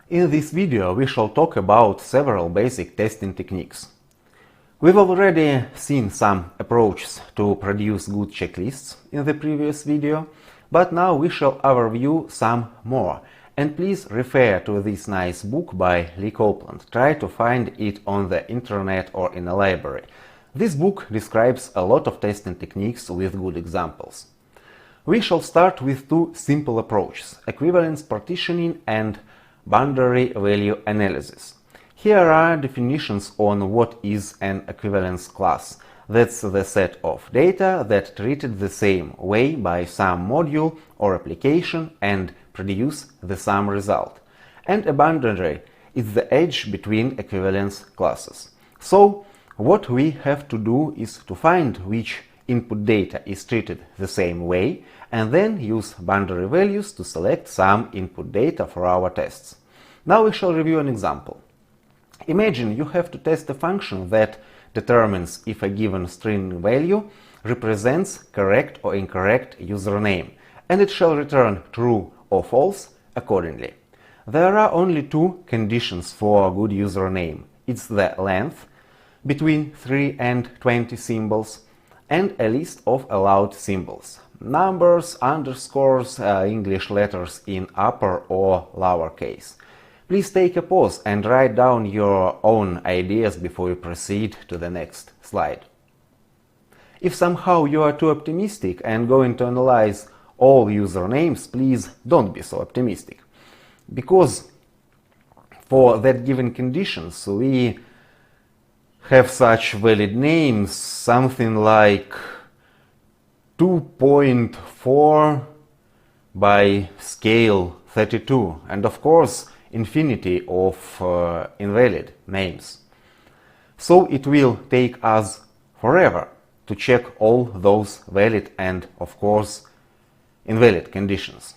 In this video we shall talk about several basic testing techniques. We've already seen some approaches to produce good checklists in the previous video, but now we shall overview some more. And please refer to this nice book by Lee Copeland. Try to find it on the internet or in a library. This book describes a lot of testing techniques with good examples. We shall start with two simple approaches: equivalence partitioning and boundary value analysis. Here are definitions on what is an equivalence class. That's the set of data that treated the same way by some module or application and produce the same result. And a boundary is the edge between equivalence classes. So what we have to do is to find which input data is treated the same way and then use boundary values to select some input data for our tests. Now we shall review an example. Imagine you have to test a function that determines if a given string value represents correct or incorrect username, and it shall return true or false accordingly. There are only two conditions for a good username. It's the length, between 3 and 20 symbols, and a list of allowed symbols. Numbers, underscores, English letters in upper or lower case. Please take a pause and write down your own ideas before you proceed to the next slide. If somehow you are too optimistic and going to analyze all usernames, please don't be so optimistic. Because for that given conditions, we have such valid names, something like 2.4 by scale 32, and of course infinity of invalid names. So it will take us forever to check all those valid and of course invalid conditions.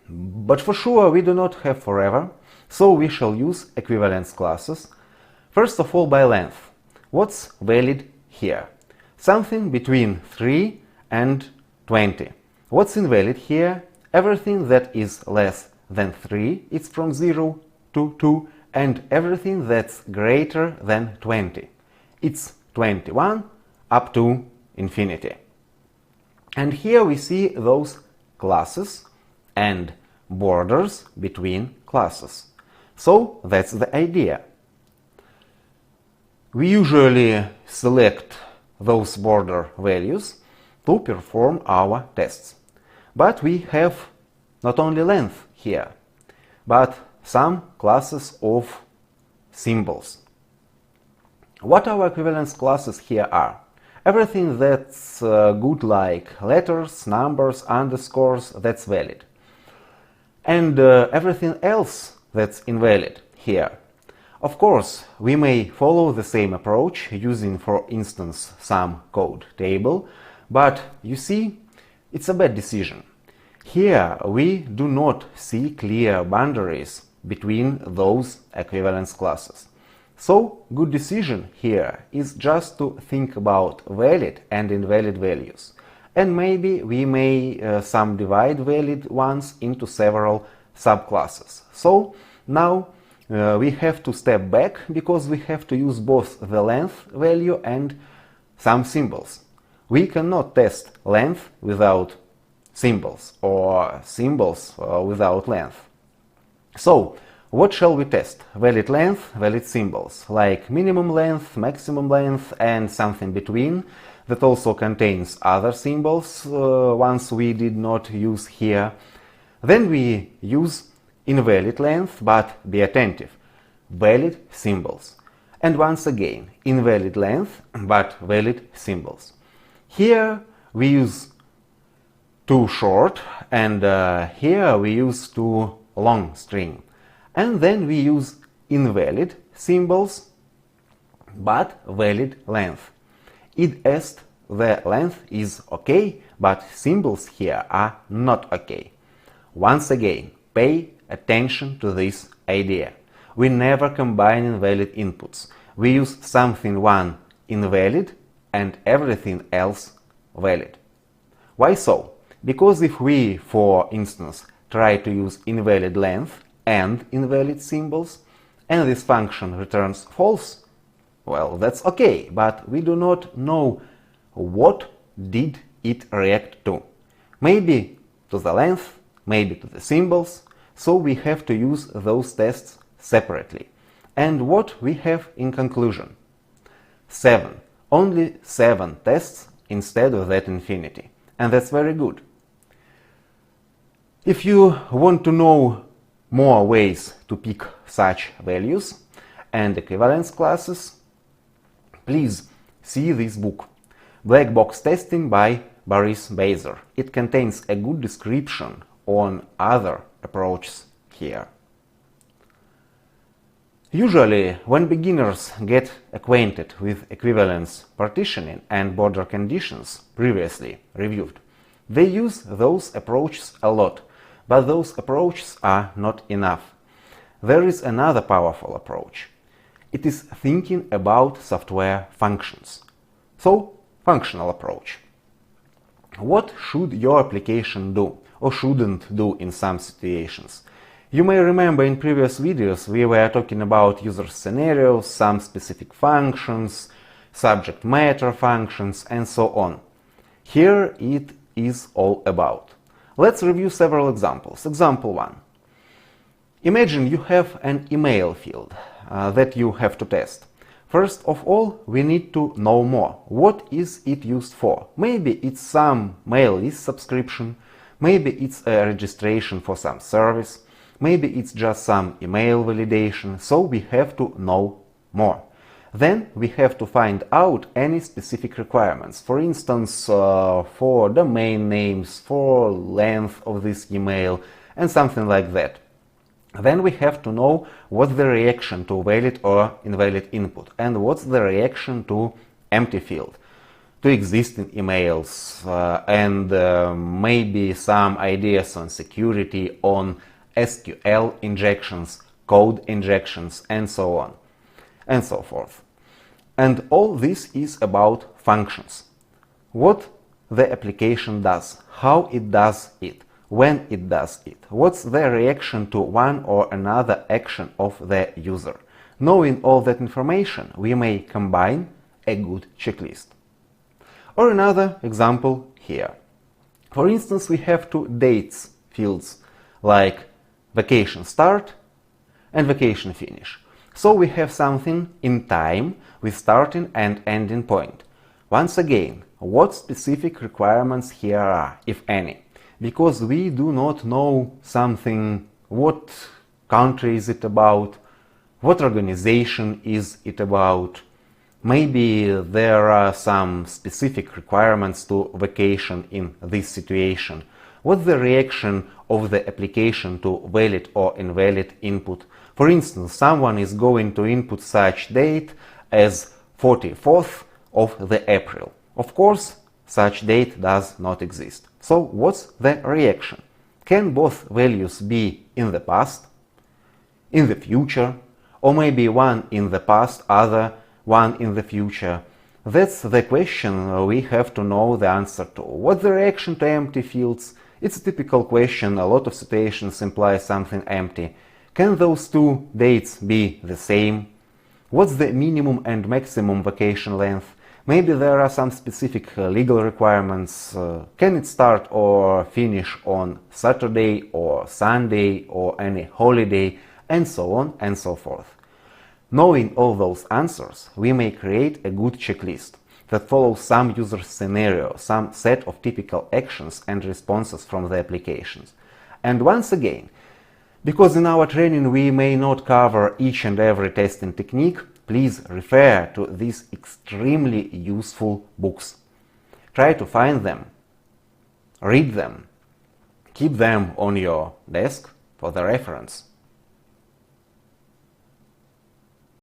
But for sure we do not have forever, so we shall use equivalence classes. First of all, by length. What's valid here? Something between 3 and 20. What's invalid here? Everything that is less than 3, it's from 0 to 2, and everything that's greater than 20. It's 21 up to infinity. And here we see those classes and borders between classes. So that's the idea. We usually select those border values to perform our tests. But we have not only length here, but some classes of symbols. What our equivalence classes here are? Everything that's good, like letters, numbers, underscores, that's valid. And everything else that's invalid here. Of course, we may follow the same approach using, for instance, some code table, but you see, it's a bad decision. Here we do not see clear boundaries between those equivalence classes. So, good decision here is just to think about valid and invalid values. And maybe we may subdivide valid ones into several subclasses. So, now we have to step back because we have to use both the length value and some symbols. We cannot test length without symbols or symbols without length. So, what shall we test? Valid length, valid symbols, like minimum length, maximum length, and something between that also contains other symbols, ones we did not use here. Then we use invalid length, but be attentive, valid symbols. And once again, invalid length, but valid symbols. Here we use too short, and here we use too long string. And then we use invalid symbols, but valid length. It the length is okay, but symbols here are not okay. Once again, pay attention to this idea. We never combine invalid inputs. We use something one invalid and everything else valid. Why so? Because if we, for instance, try to use invalid length and invalid symbols, and this function returns false, well, that's okay, but we do not know what did it react to. Maybe to the length, maybe to the symbols, so we have to use those tests separately. And what we have in conclusion? 7. Only 7 tests instead of that infinity. And that's very good. If you want to know more ways to pick such values and equivalence classes, please see this book, Black Box Testing by Boris Bezer. It contains a good description on other approaches here. Usually, when beginners get acquainted with equivalence partitioning and border conditions previously reviewed, they use those approaches a lot, but those approaches are not enough. There is another powerful approach. It is thinking about software functions. So, functional approach. What should your application do or shouldn't do in some situations? You may remember in previous videos we were talking about user scenarios, some specific functions, subject matter functions, and so on. Here it is all about. Let's review several examples. Example 1. Imagine you have an email field that you have to test. First of all, we need to know more. What is it used for? Maybe it's some mail list subscription, maybe it's a registration for some service, maybe it's just some email validation, so we have to know more. Then we have to find out any specific requirements, for instance, for domain names, for length of this email, and something like that. Then we have to know what's the reaction to valid or invalid input, and what's the reaction to empty field, to existing emails, and maybe some ideas on security, on SQL injections, code injections, and so on, and so forth. And all this is about functions. What the application does, how it does it, when it does it, what's the reaction to one or another action of the user. Knowing all that information, we may combine a good checklist. Or another example here. For instance, we have two dates fields, like vacation start and vacation finish. So we have something in time with starting and ending point. Once again, what specific requirements here are, if any? Because we do not know something, what country is it about, what organization is it about. Maybe there are some specific requirements to vacation in this situation. What's the reaction of the application to valid or invalid input? For instance, someone is going to input such date as 44th of the April. Of course, such date does not exist. So what's the reaction? Can both values be in the past, in the future, or maybe one in the past, other one in the future? That's the question we have to know the answer to. What's the reaction to empty fields? It's a typical question. A lot of situations imply something empty. Can those two dates be the same? What's the minimum and maximum vacation length? Maybe there are some specific legal requirements. Can it start or finish on Saturday or Sunday or any holiday, and so on and so forth. Knowing all those answers, we may create a good checklist that follows some user scenario, some set of typical actions and responses from the applications. And once again, because in our training we may not cover each and every testing technique, please refer to these extremely useful books. Try to find them, read them, keep them on your desk for the reference.